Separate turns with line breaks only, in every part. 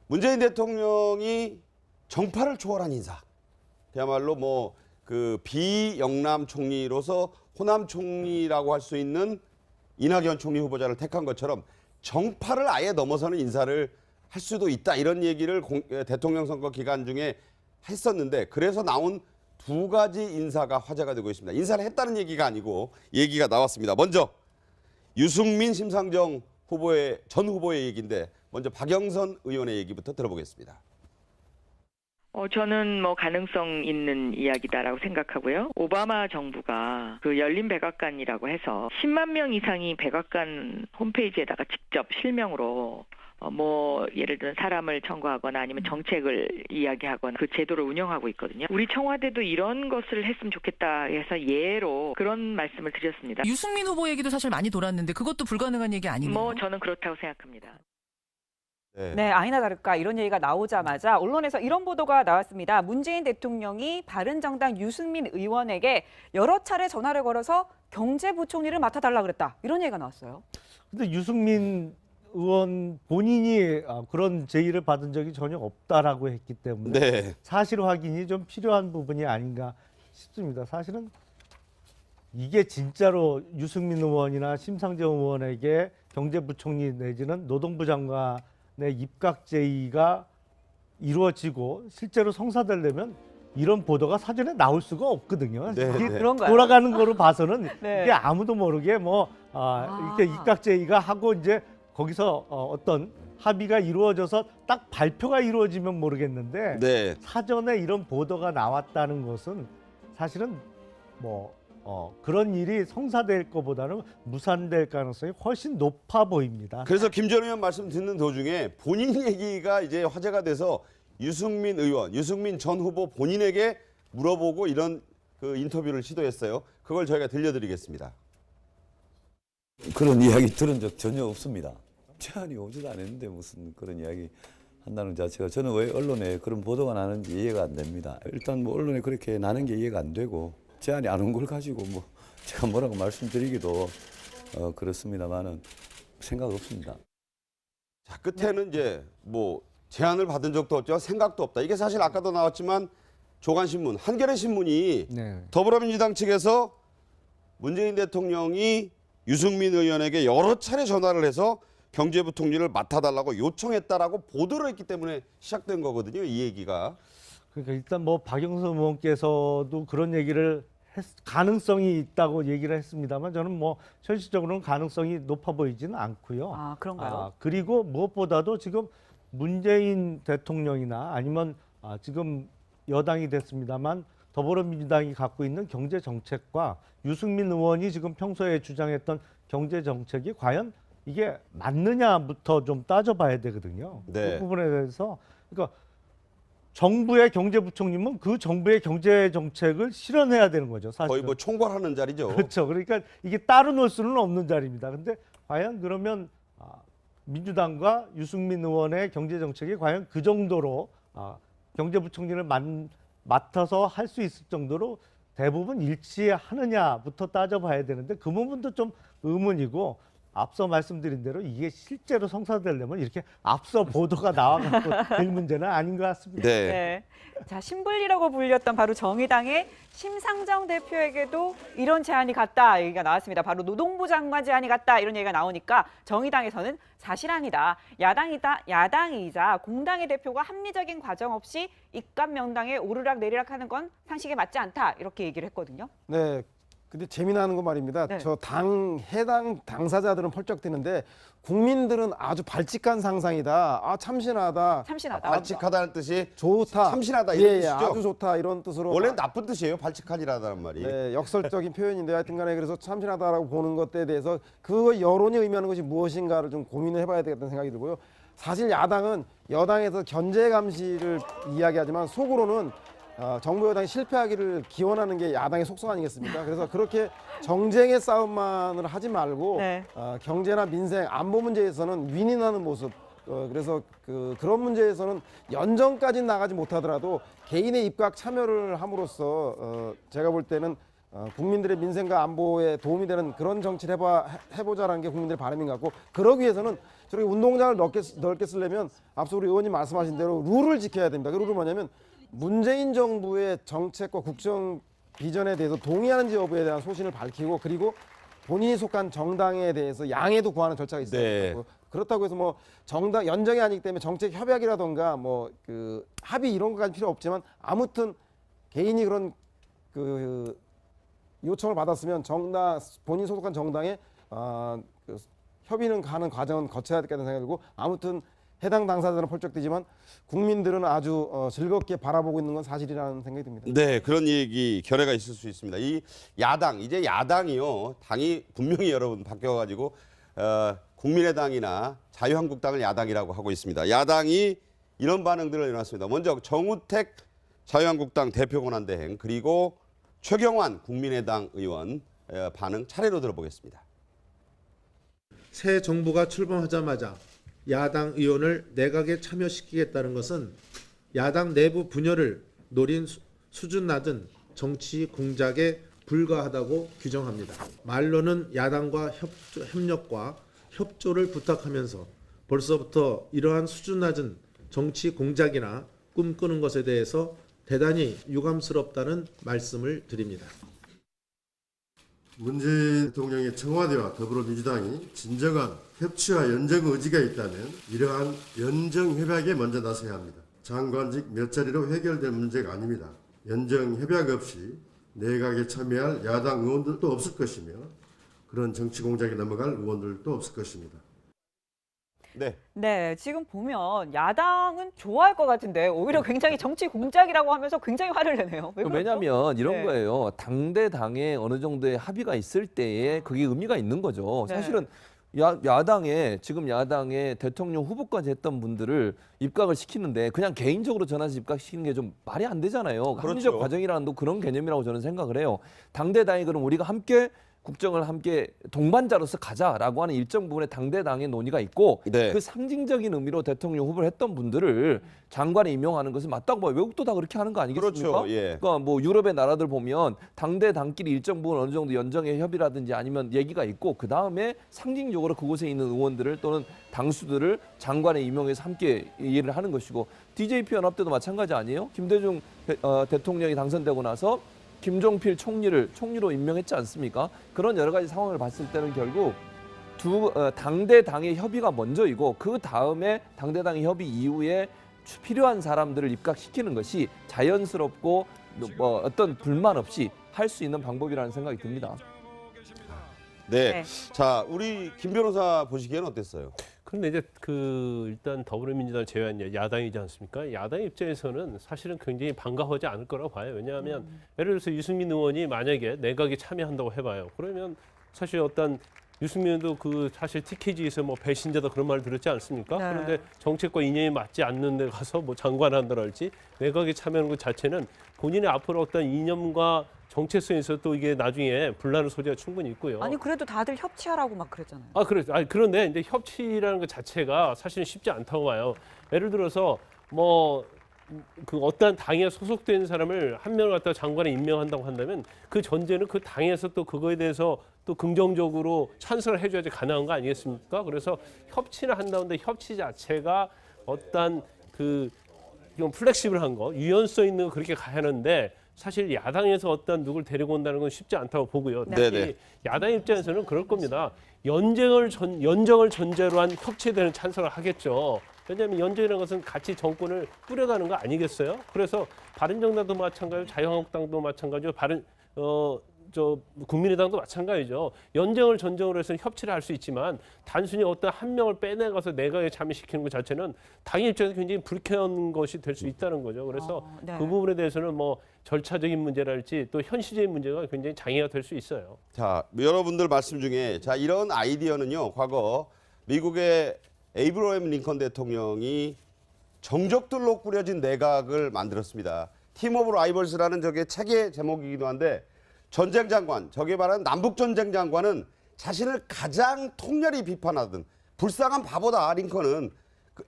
문재인 대통령이 정파를 초월한 인사. 그야말로 뭐 그 비영남 총리로서 호남 총리라고 할 수 있는 이낙연 총리 후보자를 택한 것처럼 정파를 아예 넘어서는 인사를 할 수도 있다. 이런 얘기를 대통령 선거 기간 중에 했었는데 그래서 나온 두 가지 인사가 화제가 되고 있습니다. 인사를 했다는 얘기가 아니고 얘기가 나왔습니다. 먼저 유승민 심상정 전 후보의 얘기인데 먼저 박영선 의원의 얘기부터 들어보겠습니다.
저는 가능성 있는 이야기다라고 생각하고요. 오바마 정부가 그 열린 백악관이라고 해서 10만 명 이상이 백악관 홈페이지에다가 직접 실명으로 예를 들면 사람을 청구하거나 아니면 정책을 이야기하거나 그 제도를 운영하고 있거든요. 우리 청와대도 이런 것을 했으면 좋겠다 해서 예로 그런 말씀을 드렸습니다.
유승민 후보 얘기도 사실 많이 돌았는데 그것도 불가능한 얘기 아니네요.
저는 그렇다고 생각합니다.
네, 아니나 다를까 이런 얘기가 나오자마자 언론에서 이런 보도가 나왔습니다. 문재인 대통령이 바른정당 유승민 의원에게 여러 차례 전화를 걸어서 경제부총리를 맡아달라 그랬다. 이런 얘기가 나왔어요.
근데 유승민 의원 본인이 그런 제의를 받은 적이 전혀 없다라고 했기 때문에
네.
사실 확인이 좀 필요한 부분이 아닌가 싶습니다. 사실은 이게 진짜로 유승민 의원이나 심상정 의원에게 경제부총리 내지는 노동부 장관의 입각 제의가 이루어지고 실제로 성사되려면 이런 보도가 사전에 나올 수가 없거든요.
네,
이게
네.
그런가요?
돌아가는 거로 봐서는
네.
이게 아무도 모르게 이렇게 입각 제의가 하고 이제 거기서 어떤 합의가 이루어져서 딱 발표가 이루어지면 모르겠는데
네.
사전에 이런 보도가 나왔다는 것은 사실은 그런 일이 성사될 것보다는 무산될 가능성이 훨씬 높아 보입니다.
그래서 김 전 의원 말씀 듣는 도중에 본인 얘기가 이제 화제가 돼서 유승민 의원, 유승민 전 후보 본인에게 물어보고 이런 그 인터뷰를 시도했어요. 그걸 저희가 들려드리겠습니다.
그런 이야기 들은 적 전혀 없습니다. 제안이 오지도 않았는데 무슨 그런 이야기 한다는 자체가 저는 왜 언론에 그런 보도가 나는지 이해가 안 됩니다. 일단 언론에 그렇게 나는 게 이해가 안 되고 제안이 안 온 걸 가지고 제가 뭐라고 말씀드리기도 그렇습니다만은 생각 없습니다.
자, 끝에는 이제 제안을 받은 적도 없죠. 생각도 없다. 이게 사실 아까도 나왔지만 조간신문, 한겨레 신문이 더불어민주당 측에서 문재인 대통령이 유승민 의원에게 여러 차례 전화를 해서 경제부총리를 맡아달라고 요청했다라고 보도를 했기 때문에 시작된 거거든요. 이 얘기가.
그러니까 일단 박영선 의원께서도 그런 얘기를 가능성이 있다고 얘기를 했습니다만 저는 현실적으로는 가능성이 높아 보이지는 않고요.
아, 그런가요?
그리고 무엇보다도 지금 문재인 대통령이나 아니면 지금 여당이 됐습니다만 더불어민주당이 갖고 있는 경제 정책과 유승민 의원이 지금 평소에 주장했던 경제 정책이 과연 이게 맞느냐부터 좀 따져봐야 되거든요.
네.
그 부분에 대해서 그러니까 정부의 경제부총리면 그 정부의 경제 정책을 실현해야 되는 거죠. 사실
거의 총괄하는 자리죠.
그렇죠. 그러니까 이게 따로 놓을 수는 없는 자리입니다. 근데 과연 그러면 민주당과 유승민 의원의 경제 정책이 과연 그 정도로 경제부총리를 맡아서 할 수 있을 정도로 대부분 일치하느냐부터 따져봐야 되는데 그 부분도 좀 의문이고 앞서 말씀드린 대로 이게 실제로 성사되려면 이렇게 앞서 보도가 나와갖고 될 문제는 아닌 것 같습니다.
네.
네. 자, 신불리라고 불렸던 바로 정의당의 심상정 대표에게도 이런 제안이 갔다 얘기가 나왔습니다. 바로 노동부 장관 제안이 갔다 이런 얘기가 나오니까 정의당에서는 사실 아니다. 야당이자 공당의 대표가 합리적인 과정 없이 입각 명당에 오르락 내리락 하는 건 상식에 맞지 않다. 이렇게 얘기를 했거든요.
네. 근데 재미나는 거 말입니다.
네.
해당 당사자들은 펄쩍 뛰는데 국민들은 아주 발칙한 상상이다. 참신하다.
참신하다.
발칙하다는 뜻이
좋다.
참신하다 이런 뜻이죠.
아주 좋다 이런 뜻으로.
원래는 나쁜 뜻이에요. 발칙하니라는 말이.
네, 역설적인 표현인데 하여튼간에 그래서 참신하다라고 보는 것에 대해서 그 여론이 의미하는 것이 무엇인가를 좀 고민을 해봐야 되겠다는 생각이 들고요. 사실 야당은 여당에서 견제 감시를 이야기하지만 속으로는 정부 여당이 실패하기를 기원하는 게 야당의 속성 아니겠습니까? 그래서 그렇게 정쟁의 싸움만을 하지 말고
네.
경제나 민생, 안보 문제에서는 윈윈하는 모습. 그래서 그런 문제에서는 연정까지는 나가지 못하더라도 개인의 입각 참여를 함으로써 제가 볼 때는 국민들의 민생과 안보에 도움이 되는 그런 정치를 해보자라는 게 국민들의 바람인 것 같고, 그러기 위해서는 저렇게 운동장을 넓게 쓰려면 앞서 우리 의원님 말씀하신 대로 룰을 지켜야 됩니다. 그 룰은 뭐냐면 문재인 정부의 정책과 국정 비전에 대해서 동의하는지 여부에 대한 소신을 밝히고, 그리고 본인이 속한 정당에 대해서 양해도 구하는 절차가 있어요.
네.
그렇다고 해서 뭐 정당 연정이 아니기 때문에 정책 협약이라던가 뭐 그 합의 이런 것까지 필요 없지만, 아무튼 개인이 그런 그 요청을 받았으면 본인 소속한 정당에 그 협의는 가는 과정은 거쳐야 되겠다는 생각이 들고, 아무튼 해당 당사자는 펄쩍되지만 국민들은 아주 즐겁게 바라보고 있는 건 사실이라는 생각이 듭니다.
네, 그런 얘기 결례가 있을 수 있습니다. 이 야당, 이제 야당이요, 당이 분명히 여러분 바뀌어가지고 국민의당이나 자유한국당을 야당이라고 하고 있습니다. 야당이 이런 반응들을 일어났습니다. 먼저 정우택 자유한국당 대표 권한대행, 그리고 최경환 국민의당 의원 반응 차례로 들어보겠습니다.
새 정부가 출범하자마자 야당 의원을 내각에 참여시키겠다는 것은 야당 내부 분열을 노린 수준 낮은 정치 공작에 불과하다고 규정합니다. 말로는 야당과 협력과 협조를 부탁하면서 벌써부터 이러한 수준 낮은 정치 공작이나 꿈꾸는 것에 대해서 대단히 유감스럽다는 말씀을 드립니다.
문재인 대통령의 청와대와 더불어민주당이 진정한 협치와 연정 의지가 있다면 이러한 연정 협약에 먼저 나서야 합니다. 장관직 몇 자리로 해결될 문제가 아닙니다. 연정 협약 없이 내각에 참여할 야당 의원들도 없을 것이며 그런 정치 공작에 넘어갈 의원들도 없을 것입니다.
네, 지금 보면 야당은 좋아할 것 같은데 오히려 굉장히 정치 공작이라고 하면서 굉장히 화를 내네요. 왜 그렇죠?
왜냐하면 이런
네.
거예요. 당대 어느 정도의 합의가 있을 때에 그게 의미가 있는 거죠.
네.
사실은 지금 야당의 대통령 후보까지 했던 분들을 입각을 시키는데 그냥 개인적으로 전화해서 입각시키는 게 좀 말이 안 되잖아요.
그렇죠.
합리적 과정이라는 도 그런 개념이라고 저는 생각을 해요. 당대당이 그럼 우리가 함께 국정을 함께 동반자로서 가자라고 하는 일정 부분의 당대당의 논의가 있고
네.
그 상징적인 의미로 대통령 후보를 했던 분들을 장관에 임명하는 것은 맞다고 봐요. 외국도 다 그렇게 하는 거 아니겠습니까?
그렇죠. 예.
그러니까 뭐 유럽의 나라들 보면 당대당끼리 일정 부분 어느 정도 연정의 협의라든지 아니면 얘기가 있고 그 다음에 상징적으로 그곳에 있는 의원들을 또는 당수들을 장관에 임명해서 함께 일을 하는 것이고 DJP 연합 때도 마찬가지 아니에요? 김대중 대통령이 당선되고 나서 김종필 총리로 임명했지 않습니까? 그런 여러 가지 상황을 봤을 때는 결국 당대당의 협의가 먼저이고 그 다음에 당대당의 협의 이후에 필요한 사람들을 입각시키는 것이 자연스럽고 뭐 어떤 불만 없이 할 수 있는 방법이라는 생각이 듭니다.
네.
네.
자, 우리 김 변호사 보시기에는 어땠어요?
그런데 이제 일단 더불어민주당을 제외한 야당이지 않습니까? 야당 입장에서는 사실은 굉장히 반가워하지 않을 거라고 봐요. 왜냐하면 예를 들어서 유승민 의원이 만약에 내각에 참여한다고 해봐요. 그러면 사실 유승민 의원도 사실 TKG에서 뭐 배신자다 그런 말을 들었지 않습니까?
네.
그런데 정책과 이념이 맞지 않는 데 가서 뭐 장관을 한다랄지 내각에 참여하는 것 자체는 본인의 앞으로 어떤 이념과 정체성에서 또 이게 나중에 분란의 소지가 충분히 있고요.
아니 그래도 다들 협치하라고 막 그랬잖아요.
그런데 이제 협치라는 것 자체가 사실은 쉽지 않다고 봐요. 예를 들어서 어떠한 당에 소속된 사람을 한 명을 갖다가 장관에 임명한다고 한다면 그 전제는 그 당에서 또 그거에 대해서 또 긍정적으로 찬성을 해줘야지 가능한 거 아니겠습니까? 그래서 협치를 한다는데 협치 자체가 어떤 좀 플렉시블한 거, 유연성 있는 거 그렇게 가야 하는데 사실 야당에서 어떤 누굴 데리고 온다는 건 쉽지 않다고 보고요.
네네.
특히 야당 입장에서는 그럴 겁니다. 연정을 전제로 한 협치에 대한 찬성을 하겠죠. 왜냐하면 연정이라는 것은 같이 정권을 꾸려가는 거 아니겠어요? 그래서 바른정당도 마찬가지고 자유한국당도 마찬가지고 국민의당도 마찬가지죠. 연정을 전정으로 해서 협치를 할 수 있지만 단순히 어떤 한 명을 빼내가서 내각에 참여시키는 것 자체는 당의 입장에서 굉장히 불쾌한 것이 될 수 있다는 거죠. 그래서
네.
그 부분에 대해서는 뭐 절차적인 문제랄지 또 현실적인 문제가 굉장히 장애가 될 수 있어요.
자, 여러분들 말씀 중에 이런 아이디어는요. 과거 미국의 에이브러햄 링컨 대통령이 정적들로 꾸려진 내각을 만들었습니다. 팀 오브 라이벌스라는 책의 제목이기도 한데 전쟁 장관, 저게 말하는 남북 전쟁 장관은 자신을 가장 통렬히 비판하던 불쌍한 바보다. 링컨은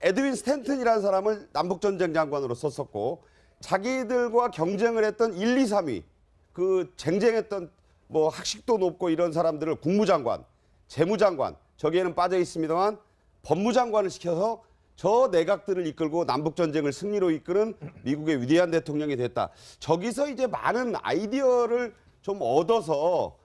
에드윈 스탠튼이라는 사람을 남북 전쟁 장관으로 썼었고 자기들과 경쟁을 했던 1, 2, 3위 쟁쟁했던 뭐 학식도 높고 이런 사람들을 국무장관, 재무장관 저기에는 빠져 있습니다만 법무장관을 시켜서 저 내각들을 이끌고 남북전쟁을 승리로 이끄는 미국의 위대한 대통령이 됐다. 저기서 이제 많은 아이디어를 좀 얻어서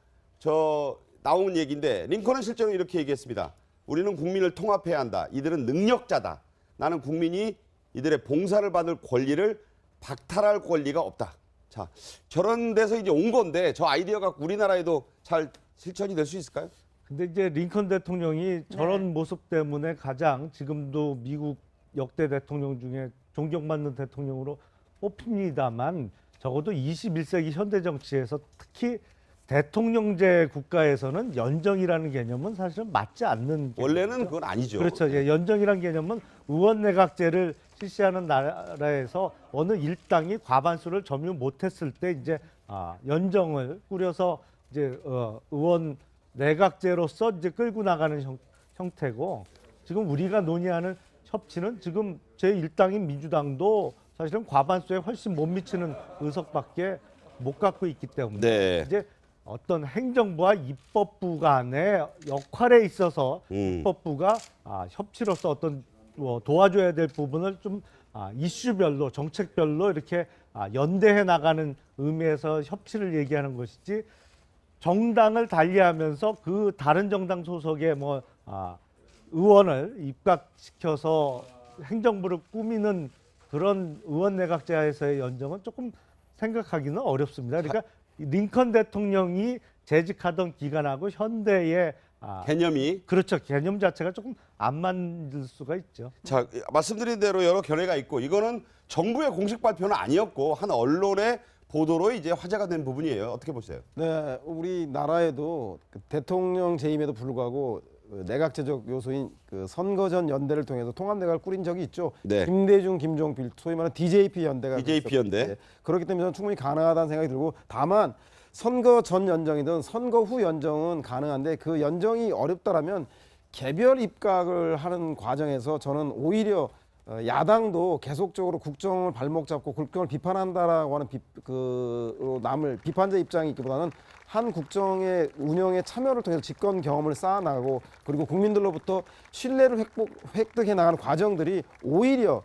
나온 얘기인데 링컨은 실제로 이렇게 얘기했습니다. 우리는 국민을 통합해야 한다. 이들은 능력자다. 나는 국민이 이들의 봉사를 받을 권리를 박탈할 권리가 없다. 자, 저런 데서 이제 온 건데 저 아이디어가 우리나라에도 잘 실천이 될 수 있을까요?
근데 이제 링컨 대통령이 저런 모습 때문에 가장 지금도 미국 역대 대통령 중에 존경받는 대통령으로 뽑힙니다만 적어도 21세기 현대 정치에서 특히 대통령제 국가에서는 연정이라는 개념은 사실은 맞지 않는
원래는
개념이죠.
그건 아니죠.
그렇죠. 예, 연정이라는 개념은 의원 내각제를 실시하는 나라에서 어느 일당이 과반수를 점유 못했을 때 이제 연정을 꾸려서 이제 의원 내각제로서 이제 끌고 나가는 형태고 지금 우리가 논의하는 협치는 지금 제1당인 민주당도 사실은 과반수에 훨씬 못 미치는 의석밖에 못 갖고 있기 때문에
네.
이제 어떤 행정부와 입법부 간의 역할에 있어서 입법부가 협치로서 어떤 도와줘야 될 부분을 좀 이슈별로 정책별로 이렇게 연대해 나가는 의미에서 협치를 얘기하는 것이지 정당을 달리하면서 그 다른 정당 소속의 의원을 입각시켜서 행정부를 꾸미는 그런 의원 내각제하에서의 연정은 조금 생각하기는 어렵습니다. 그러니까 링컨 대통령이 재직하던 기간하고 현대의
개념이
그렇죠. 개념 자체가 조금 안 맞을 수가 있죠.
자, 말씀드린 대로 여러 견해가 있고 이거는 정부의 공식 발표는 아니었고 한 언론의 보도로 이제 화제가 된 부분이에요. 어떻게 보세요?
네, 우리나라에도 대통령 재임에도 불구하고 내각제적 요소인 선거 전 연대를 통해서 통합내각을 꾸린 적이 있죠.
네.
김대중, 김종필, 소위 말하는 DJP 연대가
DJP 연대.
네. 그렇기 때문에 저는 충분히 가능하다는 생각이 들고 다만 선거 전 연정이든 선거 후 연정은 가능한데 그 연정이 어렵다라면 개별 입각을 하는 과정에서 저는 오히려 야당도 계속적으로 국정을 발목 잡고 국정을 비판한다라고 하는 남을 비판자 입장이 있기보다는 한 국정의 운영에 참여를 통해서 집권 경험을 쌓아나가고 그리고 국민들로부터 신뢰를 획득해 나가는 과정들이 오히려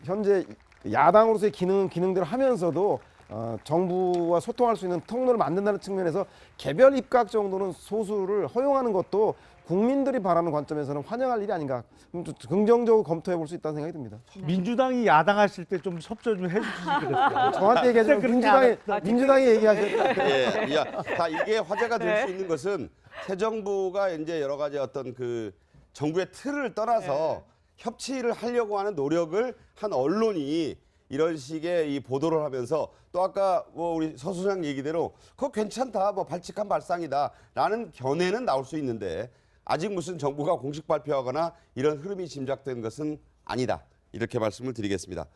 현재 야당으로서의 기능들을 하면서도 정부와 소통할 수 있는 통로를 만든다는 측면에서 개별 입각 정도는 소수를 허용하는 것도 국민들이 바라는 관점에서는 환영할 일이 아닌가 긍정적으로 검토해 볼 수 있다는 생각이 듭니다.
민주당이 야당하실 때 좀 협조 좀 해주시지 그랬어요.
저한테 얘기하지 민주당이 얘기하셨죠.
예, 자 이게 화제가 될 수 있는 것은 새 정부가 이제 여러 가지 어떤 그 정부의 틀을 떠나서 협치를 하려고 하는 노력을 한 언론이 이런 식의 이 보도를 하면서 또 아까 우리 서 소장 얘기대로 그거 괜찮다, 발칙한 발상이다라는 견해는 나올 수 있는데 아직 무슨 정부가 공식 발표하거나 이런 흐름이 짐작된 것은 아니다. 이렇게 말씀을 드리겠습니다.